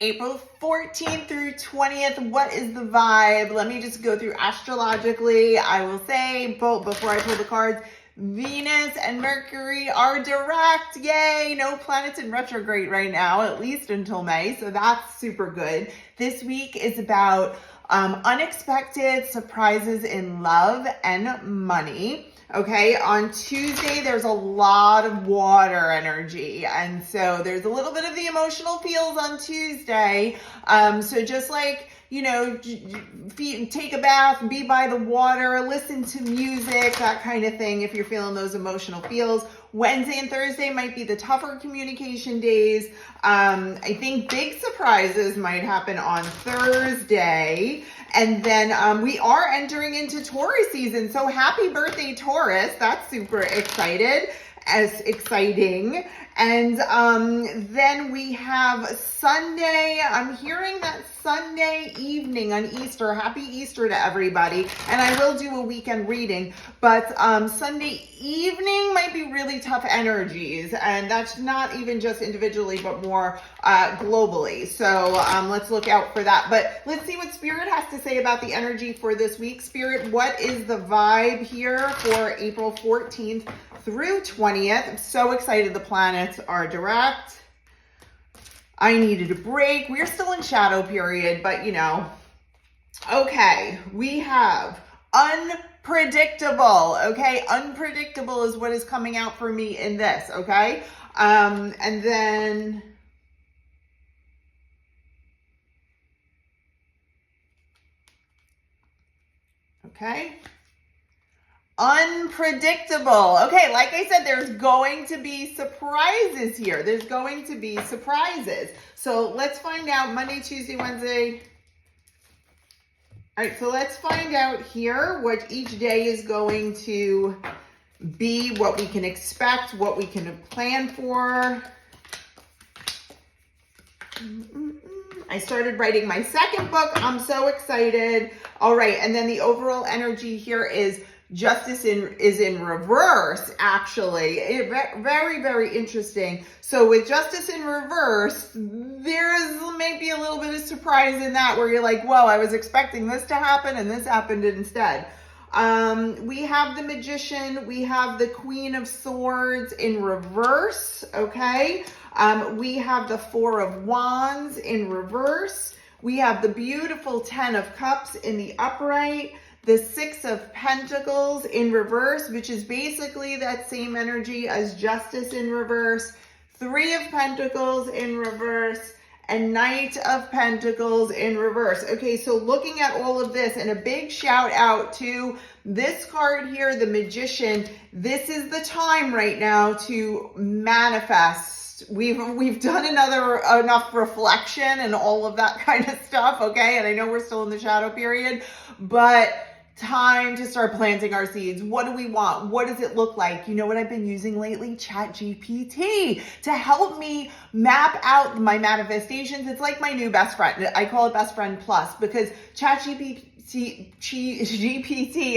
April 14th through 20th, what is the vibe? Let me just go through astrologically. I will say, before I pull the cards, Venus and Mercury are direct. Yay! No planets in retrograde right now, at least until May. So that's super good. This week is about unexpected surprises in love and money. Okay, on Tuesday, there's a lot of water energy. And so there's a little bit of the emotional feels on Tuesday. So just like, you know, take a bath, be by the water, listen to music, that kind of thing if you're feeling those emotional feels. Wednesday and Thursday might be the tougher communication days. I think big surprises might happen on Thursday. And then we are entering into Taurus season. So happy birthday, Taurus. That's super exciting. And then we have Sunday. I'm hearing that Sunday evening on Easter. Happy Easter to everybody. And I will do a weekend reading. But Sunday evening might be really tough energies. And that's not even just individually, but more globally. So let's look out for that. But let's see what Spirit has to say about the energy for this week. Spirit, what is the vibe here for April 14th through 20th? I'm so excited the planets are direct. I needed a break. We're still in shadow period, but you know. Okay, we have unpredictable. Okay, unpredictable is what is coming out for me in this. Okay, and then okay. Unpredictable. Okay, like I said, there's going to be surprises here. There's going to be surprises. So let's find out Monday, Tuesday, Wednesday. All right, so let's find out here what each day is going to be, what we can expect, what we can plan for. I started writing my second book. I'm so excited. All right, and then the overall energy here is Justice is in reverse, actually. Very, very interesting. So with Justice in reverse, there is maybe a little bit of surprise in that where you're like, whoa, I was expecting this to happen and this happened instead. We have the Magician. We have the Queen of Swords in reverse, okay? We have the Four of Wands in reverse. We have the beautiful Ten of Cups in the upright. The Six of Pentacles in reverse, which is basically that same energy as Justice in reverse. Three of Pentacles in reverse. And Knight of Pentacles in reverse. Okay, so looking at all of this, and a big shout out to this card here, the Magician. This is the time right now to manifest. We've done enough reflection and all of that kind of stuff, okay? And I know we're still in the shadow period, but time to start planting our seeds. What do we want? What does it look like? You know what I've been using lately? ChatGPT to help me map out my manifestations. It's like my new best friend. I call it Best Friend Plus because ChatGPT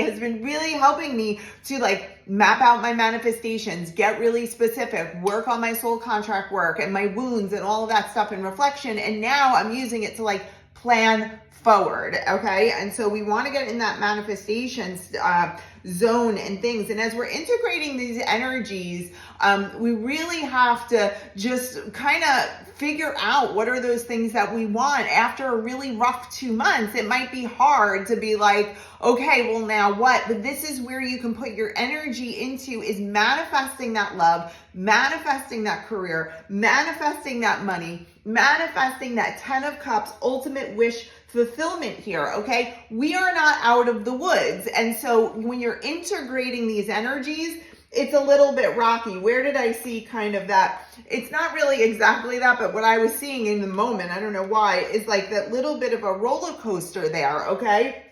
has been really helping me to like map out my manifestations, get really specific, work on my soul contract work and my wounds and all of that stuff in reflection. And now I'm using it to like plan forward, okay? And so we want to get in that manifestations zone and things. And as we're integrating these energies, we really have to just kind of figure out what are those things that we want. After a really rough 2 months, it might be hard to be like, okay, well now what? But this is where you can put your energy into, is manifesting that love, manifesting that career, manifesting that money, manifesting that 10 of Cups, ultimate wish fulfillment here, okay? We are not out of the woods. And so when you're integrating these energies, it's a little bit rocky. Where did I see kind of that? It's not really exactly that, but what I was seeing in the moment, I don't know why, is like that little bit of a roller coaster there, okay?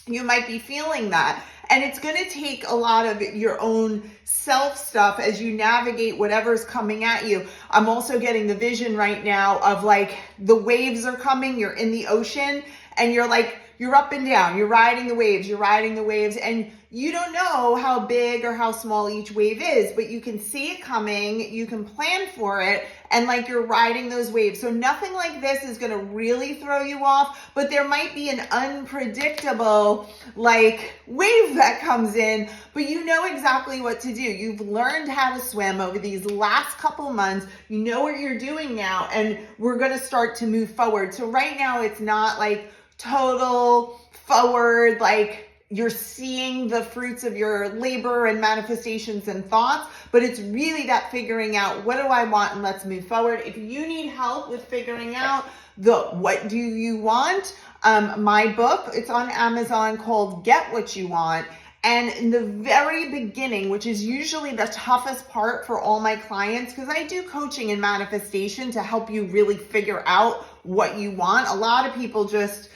You might be feeling that. And it's going to take a lot of your own self stuff as you navigate whatever's coming at you. I'm also getting the vision right now of like the waves are coming, you're in the ocean and you're like, you're up and down, you're riding the waves, and you don't know how big or how small each wave is, but you can see it coming, you can plan for it, and like you're riding those waves. So nothing like this is going to really throw you off, but there might be an unpredictable like wave that comes in, but you know exactly what to do. You've learned how to swim over these last couple months. You know what you're doing now, and we're going to start to move forward. So right now it's not like total forward, like you're seeing the fruits of your labor and manifestations and thoughts, but it's really that figuring out, what do I want, and let's move forward. If you need help with figuring out what do you want, my book, it's on Amazon, called Get What You Want. And in the very beginning, which is usually the toughest part for all my clients, because I do coaching and manifestation to help you really figure out what you want. A lot of people just,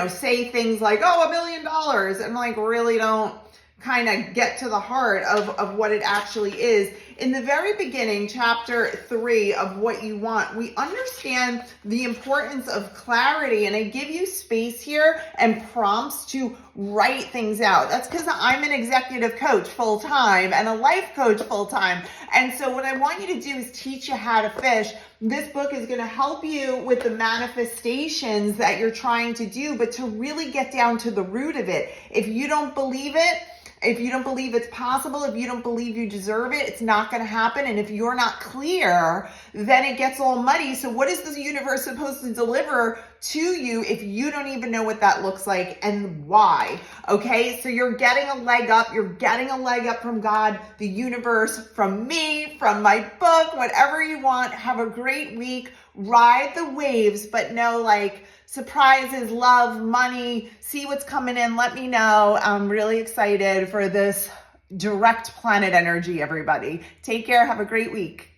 say things like, oh, $1 billion, and like really don't kind of get to the heart of what it actually is. In the very beginning, chapter 3 of What You Want, we understand the importance of clarity, and I give you space here and prompts to write things out. That's because I'm an executive coach full time and a life coach full time. And so what I want you to do is teach you how to fish. This book is going to help you with the manifestations that you're trying to do, but to really get down to the root of it. If you don't believe it, if you don't believe it's possible, if you don't believe you deserve it, it's not going to happen. And if you're not clear, then it gets all muddy. So what is the universe supposed to deliver to you if you don't even know what that looks like and why? Okay, so you're getting a leg up. You're getting a leg up from God, the universe, from me, from my book, whatever you want. Have a great week. Ride the waves, but know, like, surprises, love, money, see what's coming in. Let me know. I'm really excited for this direct planet energy, everybody. Take care. Have a great week.